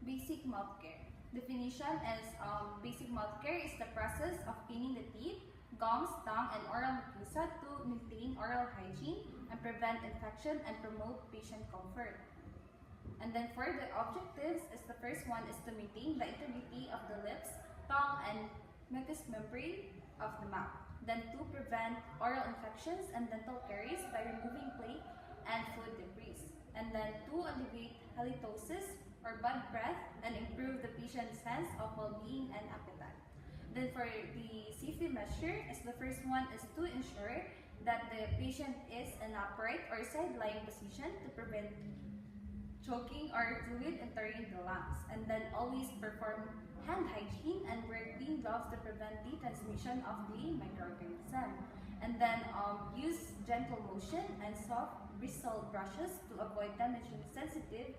Basic mouth care. Definition is basic mouth care is the process of cleaning the teeth, gums, tongue, and oral mucosa to maintain oral hygiene and prevent infection and promote patient comfort. And then for the objectives, is the first one is to maintain the integrity of the lips, tongue, and mucous membrane of the mouth. Then to prevent oral infections and dental caries by removing plaque and food debris. And then to alleviate halitosis or bad breath and improve the patient's sense of well-being and appetite. Then for the safety measure, is the first one is to ensure that the patient is in upright or side-lying position to prevent choking or fluid entering the lungs. And then always perform hand hygiene and wear clean gloves to prevent the transmission of the microorganism. And then use gentle motion and soft bristle brushes to avoid damaging sensitive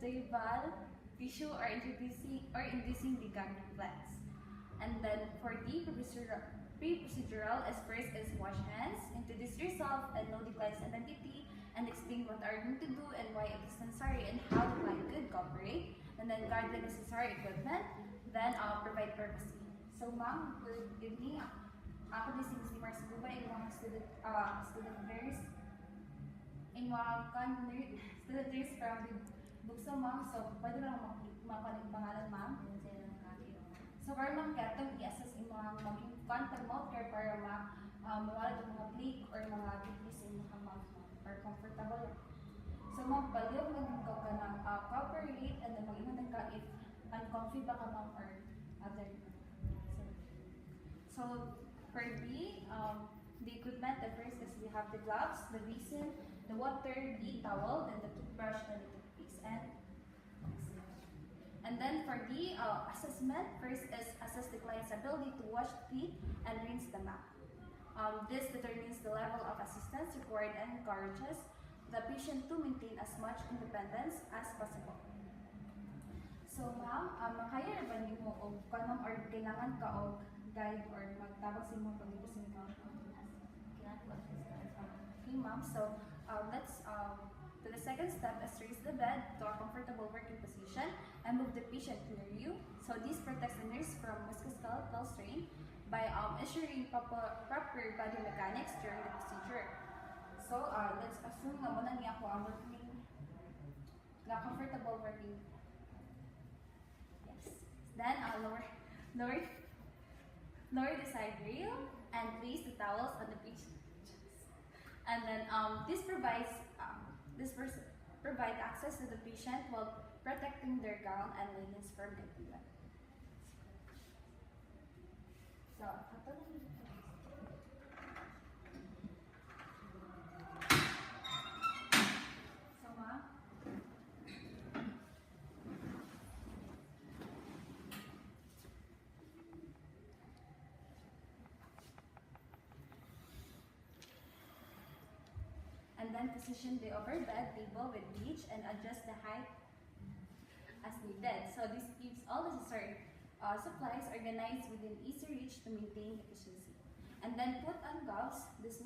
gingival tissue or inducing the gag reflex. And then for the pre-procedural is first is wash hands, introduce yourself and know the client's identity, and explain what are you going to do and why it is necessary and how the client could cooperate. And then guard the necessary equipment, then provide privacy. So ma'am, good evening. Ako din si Mars Guba, yung mga student nurse, yung mga student nurse from the Bukso ma'am. So pwede lang makuha ng pangalan ma'am. So para ma'am katong i-assess yung mga maging contact mouth care para mawala itong mga plaque or mga debris in mga mouth or comfortable. So ma'am, paliw lang ka ng cooperate and then mag-ingat ka if uncomfy ba ka ma'am or other. So for the equipment, the first is we have the gloves, the basin, the water, the towel, then the toothbrush, and the toothpaste, and then for the assessment, first is assess the client's ability to wash teeth and rinse the mouth. This determines the level of assistance required and encourages the patient to maintain as much independence as possible. So ma'am, makaya ba niyo o ma'am or kailangan ka o guide or magtabang sa mga pag-ibig sa Okay ma'am, so let's to the second step is raise the bed to a comfortable working position and move the patient near you. So this protects the nurse from musculoskeletal strain by ensuring proper body mechanics during the procedure. So let's assume na muna niya ako ang working, na comfortable working. Yes. Then lower the side rail and place the towels on the patient. And then this provides access to the patient while protecting their gown and linens from getting wet. So, ma'am. And then position the overbed table with reach and adjust the height as needed. So this keeps all necessary supplies organized within easy reach to maintain efficiency. And then put on gloves. This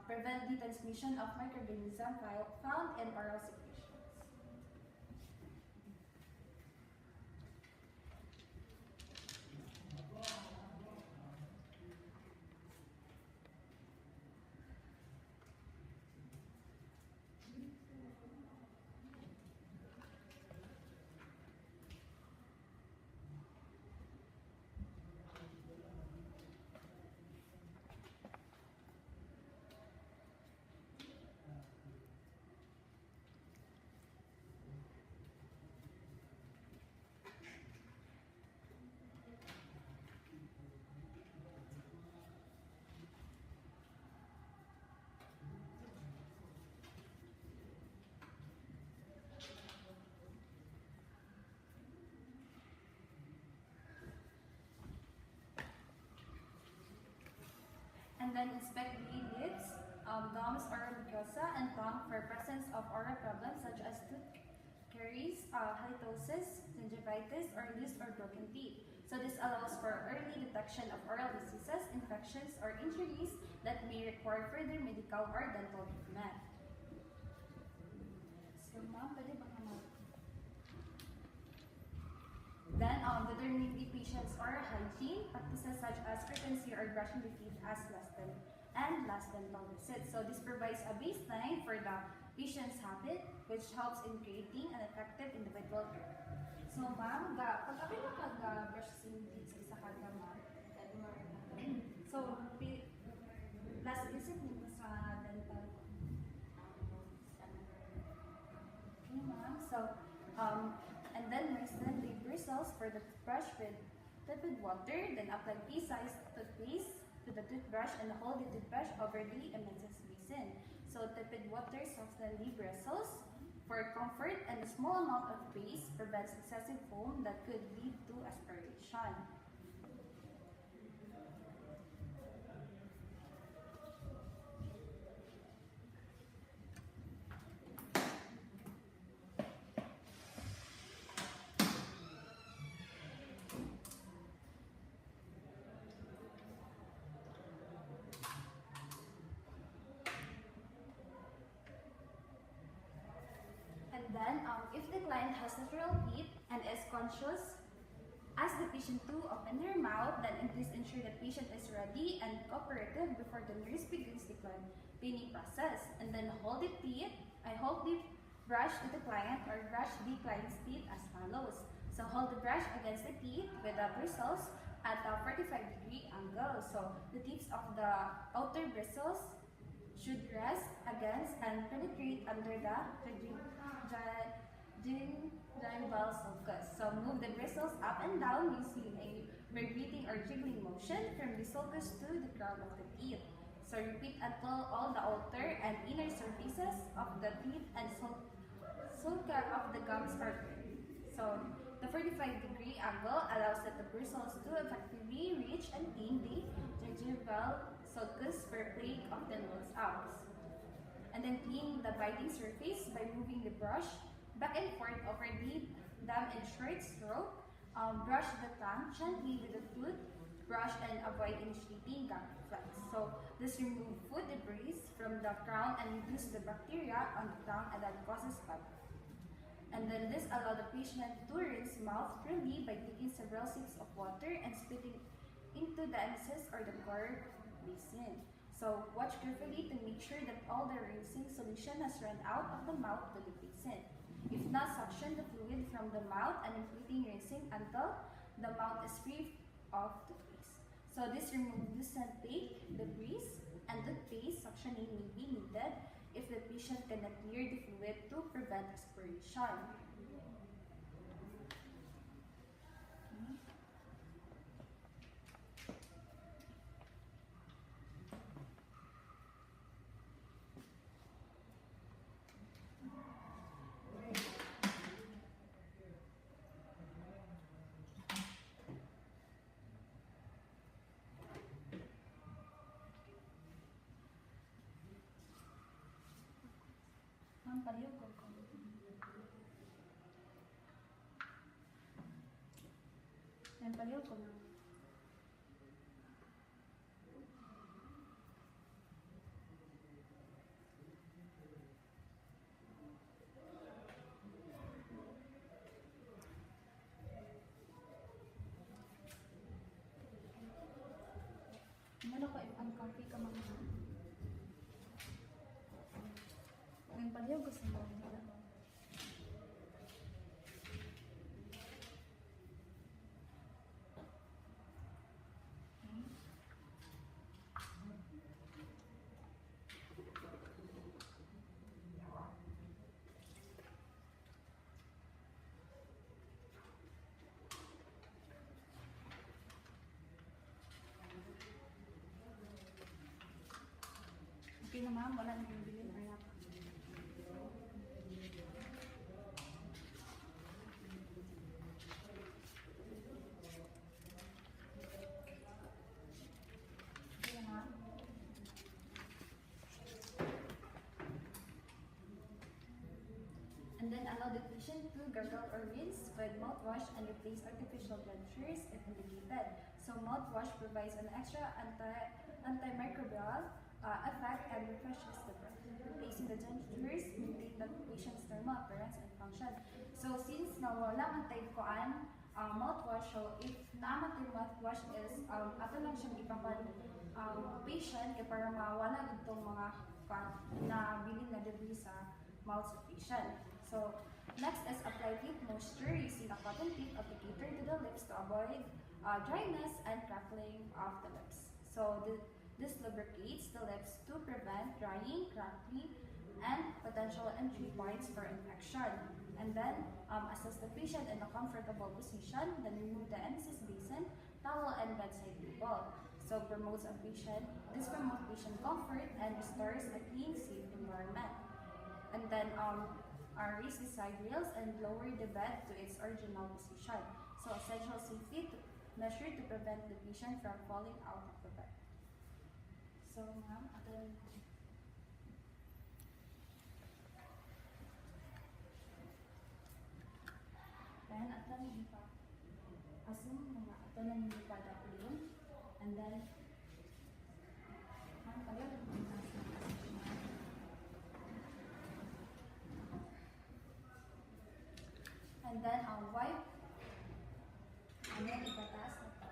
prevent the transmission of microorganisms found in oral secretions. And then inspect the lips, gums, oral mucosa, and tongue for presence of oral problems such as tooth caries, halitosis, gingivitis, or loose or broken teeth. So this allows for early detection of oral diseases, infections, or injuries that may require further medical or dental treatment. monitoring the patient's oral hygiene, practices such as frequency or brushing the teeth as last dental visit. So this provides a baseline for the patient's habit, which helps in creating an effective individual care. So ma'am, pag-apil na kag-brush sa teeth sa isa kada ma'am. So, last visit nito sa dental. Okay ma'am, so, and then moisten the bristles for the toothbrush with tepid water, then apply pea-sized toothpaste to the toothbrush and hold the toothbrush over the emesis basin. So tepid water softens the bristles for comfort, and a small amount of paste prevents excessive foam that could lead to aspiration. Then, if the client has natural teeth and is conscious, ask the patient to open their mouth, then please ensure that patient is ready and cooperative before the nurse begins the cleaning process. And then hold the brush to the client or brush the client's teeth as follows. So hold the brush against the teeth with the bristles at a 45-degree angle. So the tips of the outer bristles should rest against and penetrate under the gingival sulcus. So move the bristles up and down using a vibrating or jiggling motion from the sulcus to the crown of the teeth. So repeat until all the outer and inner surfaces of the teeth and sulca of the gums are clear. So the 45-degree angle allows that the bristles to effectively reach and clean the gingival sulcus where plaque often builds out. And then clean the biting surface by moving the brush back and forth over the damaged short stroke. Brush the tongue gently with the toothbrush and avoid initiating gum reflex. So this remove food debris from the crown and reduce the bacteria on the tongue and that causes bad. And then this allow the patient to rinse mouth freely by taking several sips of water and spitting into the emesis or the curved basin. So watch carefully to make sure that all the rinsing solution has run out of the mouth to the basin. If not, suction the fluid from the mouth and repeating rinsing until the mouth is free of toothpaste. So this removes loosened plaque, debris, and toothpaste. Suctioning may be needed if the patient cannot clear the fluid to prevent aspiration. Palihog ko. Yan, palihog ko na. Ano ko, uncomfy ka mga. Yan, palihog ko sa mga. Okay na ma'am, wala na yung bilin. Ayan. Okay na ma'am. And then allow the patient to gargle or rinse with mouthwash and replace artificial dentures if indicated. So mouthwash provides an extra antimicrobial effect and refreshes the breath. Replacing the dentures maintain the patient's normal appearance and function. So since nawala man tayo koan mouthwash. So if naamat yung mouthwash is ato lang siyang ipapan patient kay para mawala itong mga na bilin na debris sa mouth sa patient. So next is apply lip moisture using a cotton tip applicator to the lips to avoid dryness and crackling of the lips. So this lubricates the lips to prevent drying, crackling, and potential entry points for infection. And then assess the patient in a comfortable position, then remove the NSS basin, towel, and bedside table. So this promotes patient comfort and restores a clean, safe environment. And then raise the side rails and lower the bed to its original position. So essential safety measure to prevent the patient from falling out of the bed. So ma'am, then ato ni ipa assume mga ato na ni ipa daplin, and then ma'am kayo and then wipe and then ipataas na to.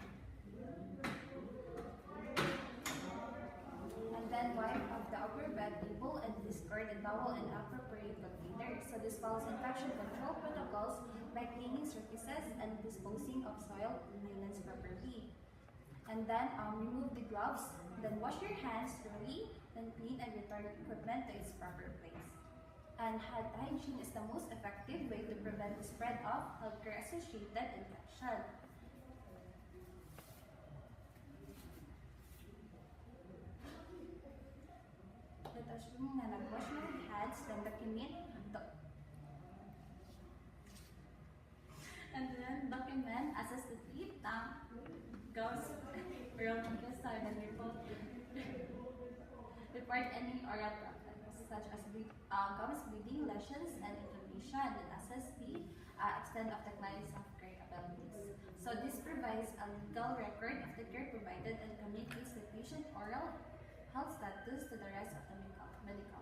And then wipe off the upper bed table and discard the towel and appropriate container. So this follows infection control protocols by cleaning surfaces and disposing of soiled linens properly. And then remove the gloves, then wash your hands thoroughly, then clean and return equipment to its proper place. And hand hygiene is the most effective way to prevent the spread of healthcare-associated infection. Let us assume na nag-wash na yung hands, then document assess the teeth, gums, oral mucosa, and report any oral problems such as gums bleeding, lesions, and inflammation, and assess the extent of the client's healthcare abilities. So this provides a legal record of the care provided and communicates the patient oral health status to the rest of the medical